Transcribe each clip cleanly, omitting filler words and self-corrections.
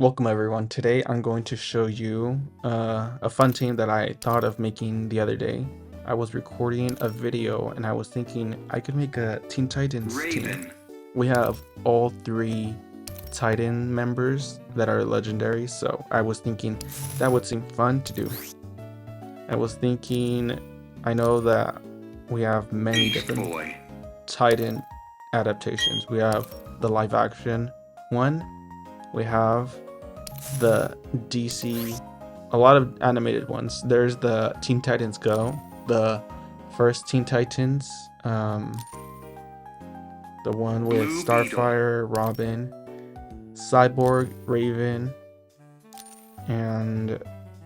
Welcome everyone. Today I'm going to show you a fun team that I thought of making the other day. I was recording a video and I was thinking I could make a Teen Titans team. We have all three Titan members that are legendary, so I was thinking that would seem fun to do. I know that we have many different Titan adaptations. We have the live action one, we have the DC, a lot of animated ones. There's the Teen Titans Go, the first Teen Titans, the one with Starfire, Robin, Cyborg, Raven, and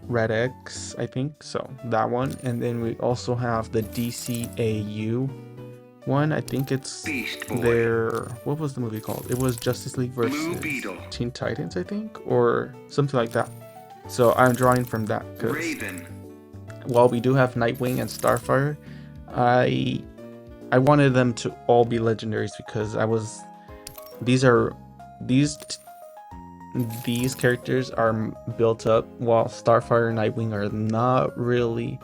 Red X, I think. So that one. And then we also have the DCAU one. I think it's their, what was the movie called? It was Justice League versus Teen Titans, I think, or something like that. So I'm drawing from that because while we do have Nightwing and Starfire, I wanted them to all be legendaries because these characters are built up while Starfire and Nightwing are not really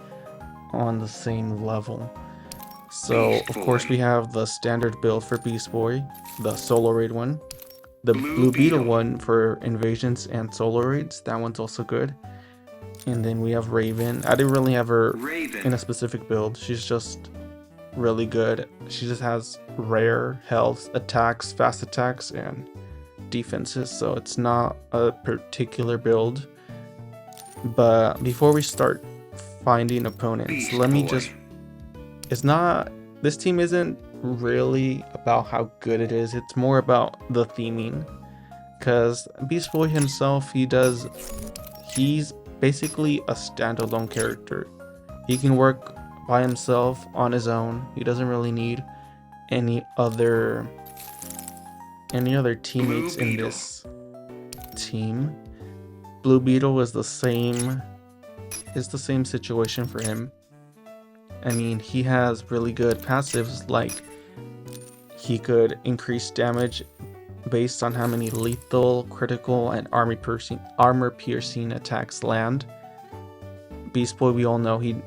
on the same level. So of course we have the standard build for Beast Boy, the Solar Raid one, the Blue Beetle one for invasions and solar raids. That one's also good. And then we have Raven. I didn't really have her in a specific build. She's just really good. She just has rare health, attacks, fast attacks, and defenses. So it's not a particular build. But before we start finding opponents, let me just... This team isn't really about how good it is. It's more about the theming. Because Beast Boy himself, he's basically a standalone character. He can work by himself on his own. He doesn't really need any other teammates in this team. Blue Beetle is the same situation for him. I mean, he has really good passives, like he could increase damage based on how many lethal, critical, and armor piercing attacks land. Beast Boy, we all know he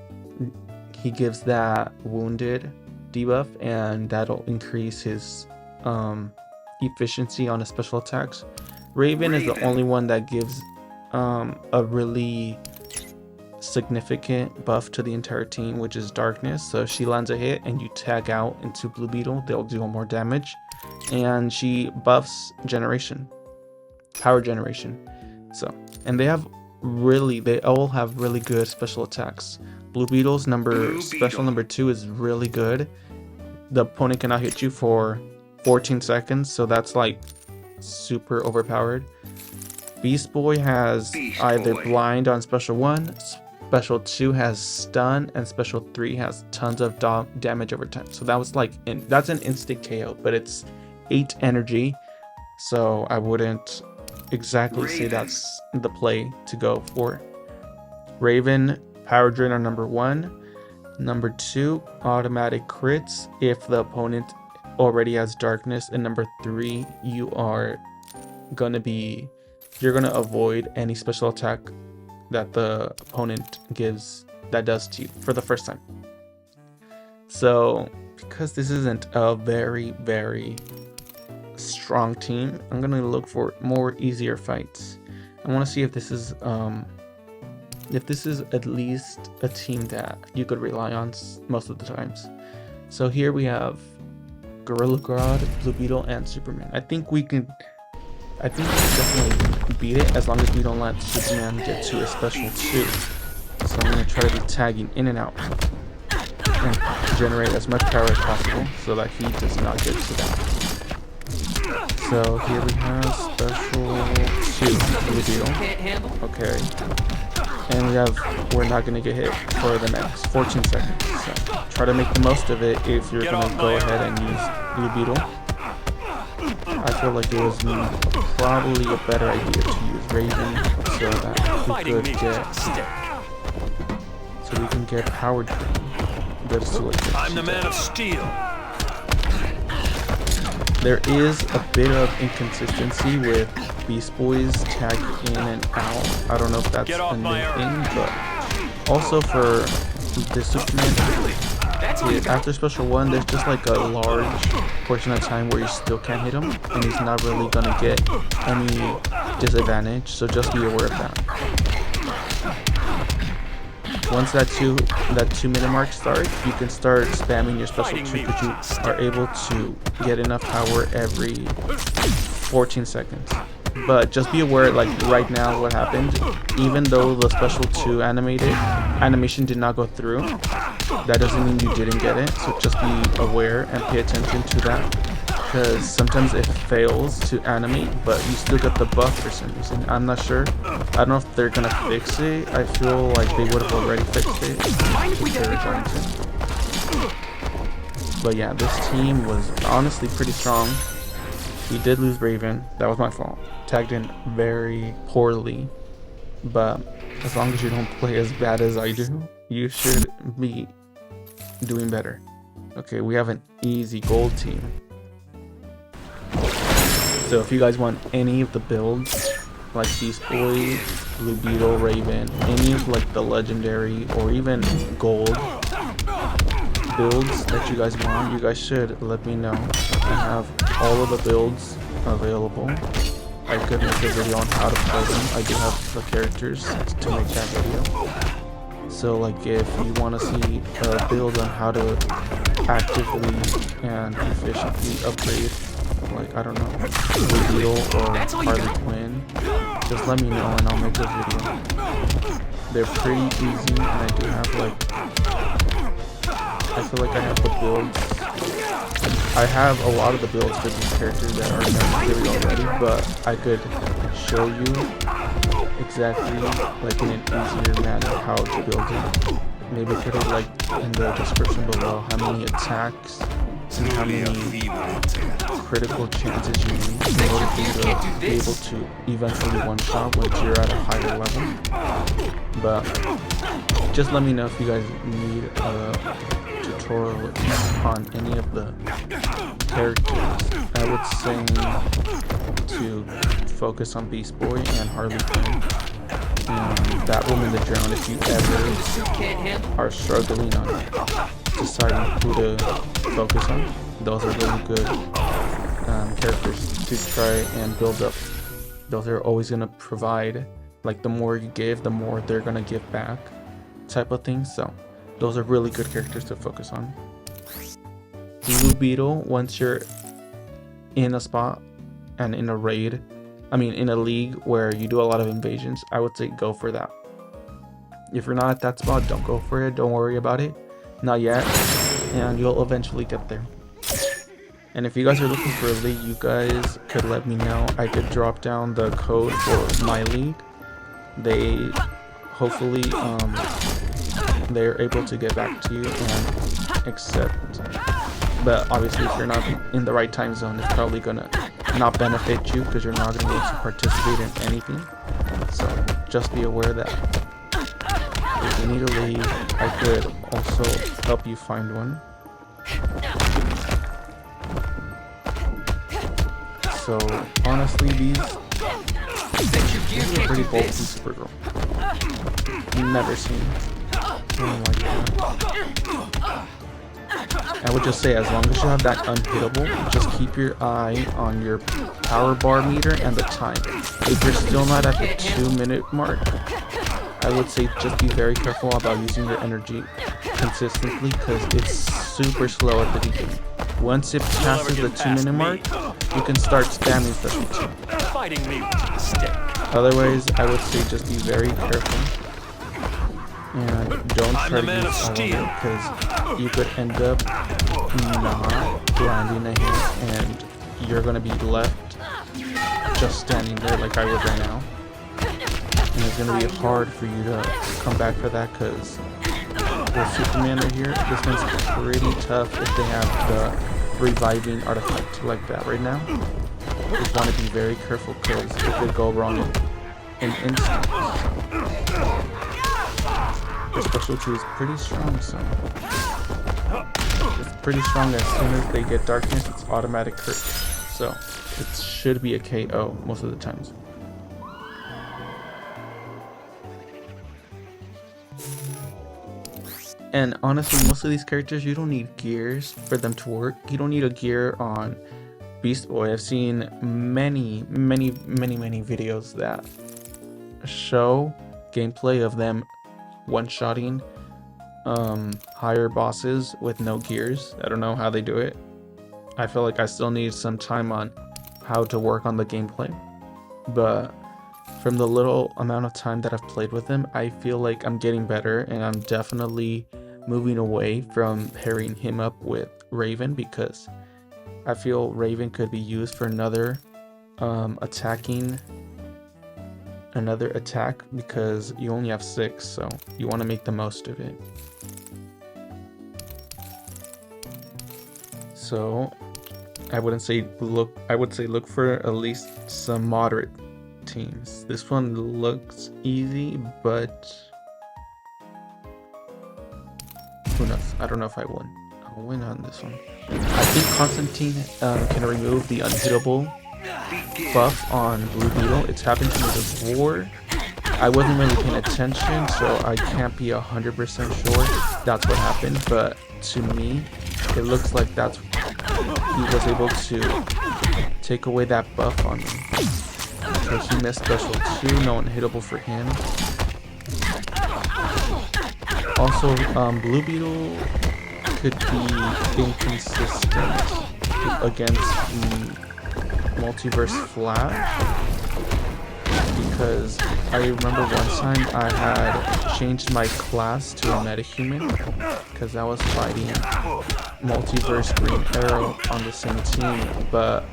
gives that wounded debuff, and that'll increase his efficiency on his special attacks. Raven is the only one that gives a really significant buff to the entire team, which is darkness. So if she lands a hit and you tag out into Blue Beetle, they'll deal more damage. And she buffs power generation. So, and they all have really good special attacks. Blue Beetle's special number 2 is really good. The opponent cannot hit you for 14 seconds, so that's like super overpowered. Beast Boy has either blind on special 1, special 2 has stun, and special 3 has tons of damage over time. So that was that's an instant KO, but it's 8 energy, so I wouldn't exactly say that's the play to go for. Raven, power drain on number 1. Number 2, automatic crits if the opponent already has darkness. And number 3, you're gonna avoid any special attack that the opponent does to you for the first time. So because this isn't a very, very strong team, I'm gonna look for more easier fights. I want to see if this is at least a team that you could rely on most of the times. So here we have Gorilla Grodd, Blue Beetle, and Superman. I think we can definitely beat it as long as we don't let Superman get to a special 2. So I'm going to try to be tagging in and out and generate as much power as possible so that he does not get to that. So here we have special 2 Blue Beetle. Okay. And we're not going to get hit for the next 14 seconds. So try to make the most of it if you're going to go ahead and use Blue Beetle. I feel like it was probably a better idea to use Raven so that we can get power drain. I'm the man of steel. There is a bit of inconsistency with Beast Boy's tag in and out. I don't know if that's a new thing, but also for this Superman, after Special 1, there's just like a large portion of time where you still can't hit him, and he's not really gonna get any disadvantage, so just be aware of that. Once that 2-minute mark starts, you can start spamming your special 2 because you are able to get enough power every 14 seconds. But just be aware, like right now what happened, even though the special 2 animation did not go through, that doesn't mean you didn't get it, so just be aware and pay attention to that, because sometimes it fails to animate, but you still get the buff for some reason. I'm not sure. I don't know if they're gonna fix it. I feel like they would have already fixed it if they're going to. But yeah, this team was honestly pretty strong. We did lose Raven. That was my fault. Tagged in very poorly, but as long as you don't play as bad as I do, you should be doing better. Okay, we have an easy gold team. So if you guys want any of the builds, like Beast Boy, Blue Beetle, Raven, any of like the legendary or even gold builds that you guys want, you guys should let me know. I have all of the builds available. I could make a video on how to play them. I do have the characters to make that video. So like if you want to see a build on how to actively and efficiently upgrade, like I don't know, Blue Beetle or Harley Quinn, just let me know and I'll make a video. They're pretty easy, and I do have like, I feel like I have the builds. I have a lot of the builds for these characters that are necessary already, but I could show you exactly, like in an easier manner, how to build it. Maybe put it like in the description below how many attacks and how many critical chances you need in order for you to be able to eventually one-shot once you're at a higher level. But just let me know if you guys need a tutorial on any of the characters. I would say to focus on Beast Boy and Harley Quinn and Batwoman the Drone if you ever are struggling on deciding who to focus on. Those are really good characters to try and build up. Those are always going to provide, like the more you give, the more they're going to give back type of thing. So those are really good characters to focus on. Blue Beetle, once you're in a spot and in a raid, in a league where you do a lot of invasions, I would say go for that. If you're not at that spot, don't go for it. Don't worry about it. Not yet. And you'll eventually get there. And if you guys are looking for a league, you guys could let me know. I could drop down the code for my league. They hopefully they're able to get back to you and accept. But obviously if you're not in the right time zone, it's probably gonna not benefit you because you're not gonna be able to participate in anything. So just be aware that if you need a league, I could also help you find one. So honestly, these are pretty bulky Supergirl. Never seen anything like that. I would just say, as long as you have that unhittable, just keep your eye on your power bar meter and the time. If you're still not at the 2-minute mark, I would say just be very careful about using your energy consistently because it's super slow at the beginning. Once it passes the 2-minute mark, you can start spamming special 2. Otherwise, I would say just be very careful and don't try to use all of it because you could end up not landing a hit and you're going to be left just standing there like I was right now. And it's going to be hard for you to come back for that because with Superman right here, this one's pretty tough if they have the reviving artifact like that right now. You just want to be very careful because it could go wrong in instance. The special 2 is pretty strong, so it's pretty strong. As soon as they get darkness, it's automatic crit. so it should be a KO most of the times. And honestly, most of these characters, you don't need gears for them to work. You don't need a gear on Beast Boy. I've seen many videos that show gameplay of them one-shotting higher bosses with no gears. I don't know how they do it. I feel like I still need some time on how to work on the gameplay, but from the little amount of time that I've played with him, I feel like I'm getting better, and I'm definitely moving away from pairing him up with Raven, because I feel Raven could be used for another attack, because you only have 6, so you want to make the most of it. So I would say look for at least some moderate teams. This one looks easy, but who knows? I don't know if I'll win on this one. I think Constantine can remove the unhittable buff on Blue Beetle. It's happened to me before. I wasn't really paying attention, so I can't be 100% sure that's what happened, but to me it looks like he was able to take away that buff on him. So he missed special 2, no unhittable for him. Also, Blue Beetle could be inconsistent against Multiverse Flash, because I remember one time I had changed my class to a metahuman because I was fighting Multiverse Green Arrow on the same team, but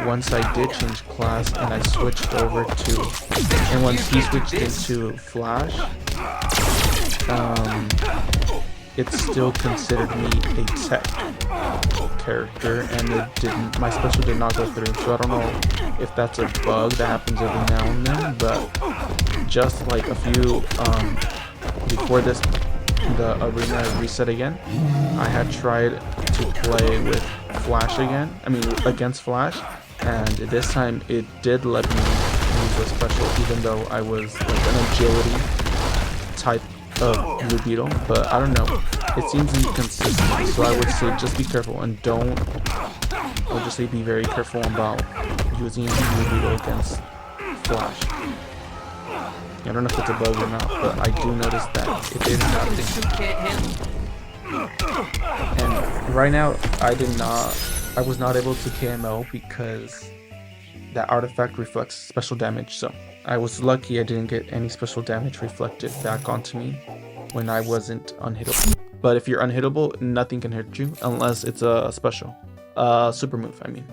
once I did change class and I switched over to, and once he switched into Flash, it still considered me a tech character, and my special did not go through. So I don't know if that's a bug that happens every now and then, but just like a few before this, the arena reset again, I had tried to play with Flash again, against Flash, and this time it did let me use a special, even though I was like an agility type of Blue Beetle, but I don't know, it seems inconsistent. So I would say just be careful, and I'll just say be very careful about using Blue Beetle against Flash. I don't know if it's a bug or not, but I do notice that it did nothing. And right now I was not able to KMO because that artifact reflects special damage, so I was lucky I didn't get any special damage reflected back onto me when I wasn't unhittable. But if you're unhittable, nothing can hurt you unless it's a special. Super move, I mean.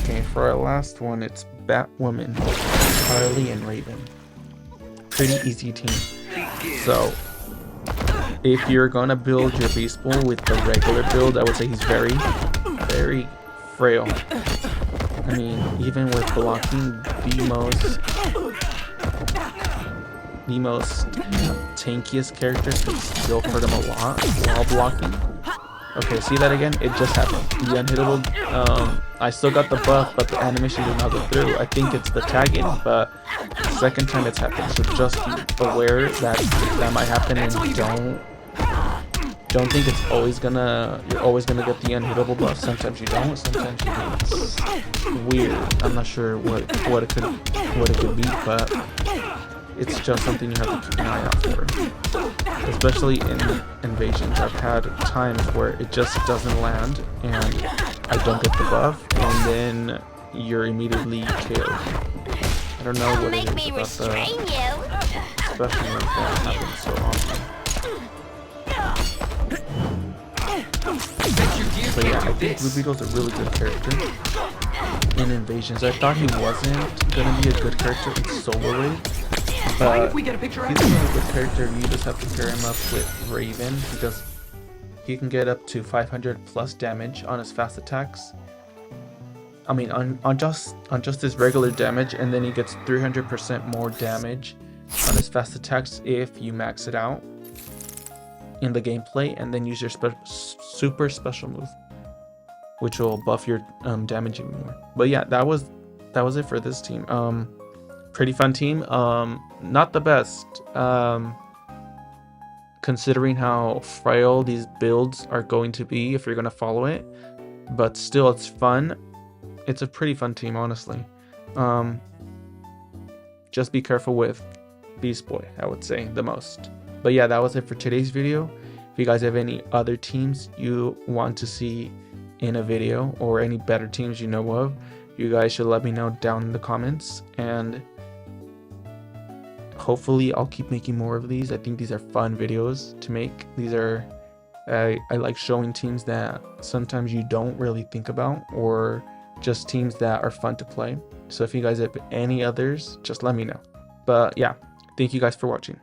Okay, for our last one, it's Batwoman, Harley, and Raven. Pretty easy team. So, if you're gonna build your Beast Boy with the regular build, I would say he's very, very frail. I mean, even with blocking, the most tankiest characters can still hurt him a lot while blocking. Okay, see that again? It just happened. The unhittable, I still got the buff, but the animation did not go through. I think it's the tagging, but second time it's happened. So just be aware that might happen, and don't think you're always gonna get the unhittable buff. Sometimes you don't, sometimes you do. It's weird. I'm not sure what it could be, but it's just something you have to keep an eye out for. Especially in invasions. I've had times where it just doesn't land and I don't get the buff, and then you're immediately KO'd. I don't know what it is about the special moves that happens so often. But yeah, I think Blue Beetle's a really good character in Invasions. I thought he wasn't gonna be a good character in Solo Wave, but he's a really good character. You just have to pair him up with Raven, because he can get up to 500 plus damage on his fast attacks. I mean, on just his regular damage, and then he gets 300% more damage on his fast attacks if you max it out in the gameplay and then use your super special move, which will buff your damage even more. But yeah, that was it for this team. Pretty fun team. Not the best, considering how frail these builds are going to be if you're gonna follow it. But still, it's fun. It's a pretty fun team, honestly. Just be careful with Beast Boy, I would say, the most. But yeah, that was it for today's video. If you guys have any other teams you want to see in a video, or any better teams you know of, you guys should let me know down in the comments, and hopefully I'll keep making more of these. I think these are fun videos to make. These are I like showing teams that sometimes you don't really think about, or just teams that are fun to play. So if you guys have any others, just let me know. But yeah, thank you guys for watching.